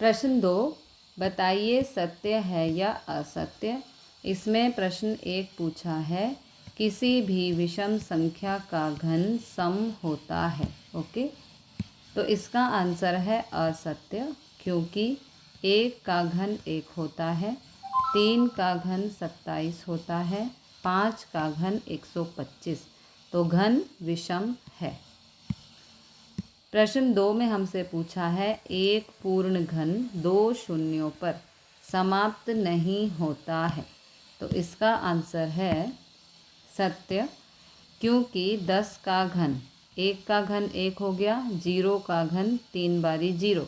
प्रश्न 2, बताइए सत्य है या असत्य। इसमें प्रश्न 1 पूछा है, किसी भी विषम संख्या का घन सम होता है। ओके, तो इसका आंसर है असत्य, क्योंकि 1 का घन 1 होता है, 3 का घन 27 होता है, 5 का घन 125, तो घन विषम है। प्रश्न 2 में हमसे पूछा है, एक पूर्ण घन 2 शून्यों पर समाप्त नहीं होता है। तो इसका आंसर है सत्य, क्योंकि 10 का घन 1 का घन 1 हो गया, 0 का घन 3 बारी 0,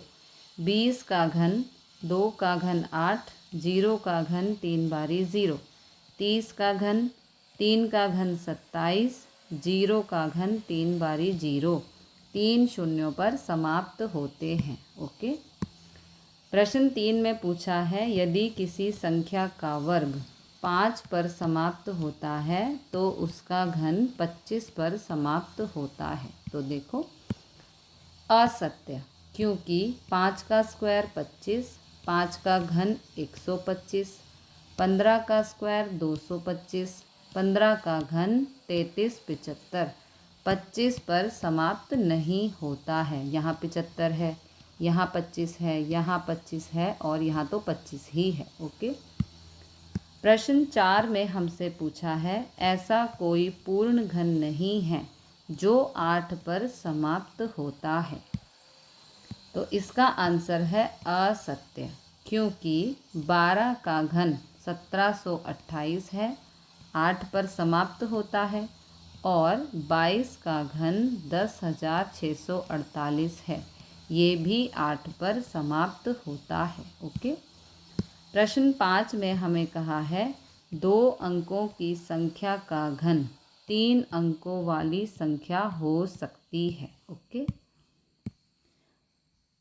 20 का घन 2 का घन 8, 0 का घन 3 बारी 0, 30 का घन 3 का घन 27, 0 का घन 3 बारी 0, 3 शून्यों पर समाप्त होते हैं। ओके, प्रश्न 3 में पूछा है, यदि किसी संख्या का वर्ग 5 पर समाप्त होता है तो उसका घन 25 पर समाप्त होता है। तो देखो, असत्य, क्योंकि 5 का स्क्वायर 25, 5 का घन 125, 15 का स्क्वायर 225, 15 का घन 33 75, 25 पर समाप्त नहीं होता है। यहाँ 75 है, यहाँ 25 है, यहाँ 25 है और यहाँ तो 25 ही है। ओके, प्रश्न 4 में हमसे पूछा है, ऐसा कोई पूर्ण घन नहीं है जो 8 पर समाप्त होता है। तो इसका आंसर है असत्य, क्योंकि 12 का घन 1728 है, 8 पर समाप्त होता है, और 22 का घन 10,648 है, ये भी 8 पर समाप्त होता है। ओके, प्रश्न 5 में हमें कहा है, 2 अंकों की संख्या का घन 3 अंकों वाली संख्या हो सकती है। ओके,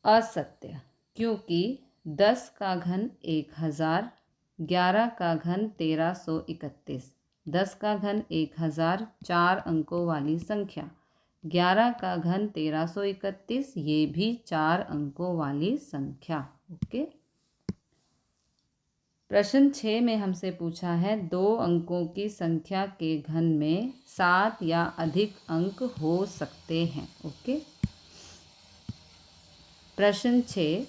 असत्य, क्योंकि 10 का घन 1000, 11 का घन 1331, 10 का घन 1000 4 अंकों वाली संख्या, 11 का घन 1331 ये भी 4 अंकों वाली संख्या। ओके, प्रश्न 6 में हमसे पूछा है, 2 अंकों की संख्या के घन में 7 या अधिक अंक हो सकते हैं। ओके, प्रश्न 6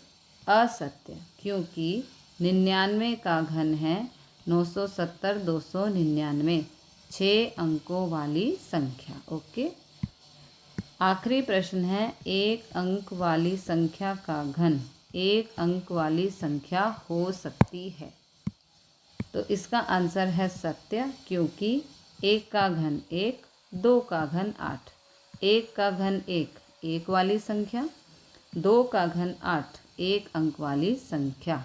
असत्य, क्योंकि 99 का घन है 970 299, 6 अंकों वाली संख्या। ओके, आखिरी प्रश्न है, 1 अंक वाली संख्या का घन 1 अंक वाली संख्या हो सकती है। तो इसका आंसर है सत्य, क्योंकि 1 का घन 1, 2 का घन 8, 1 का घन 1 1 वाली संख्या, 2 का घन 8 1 अंक वाली संख्या।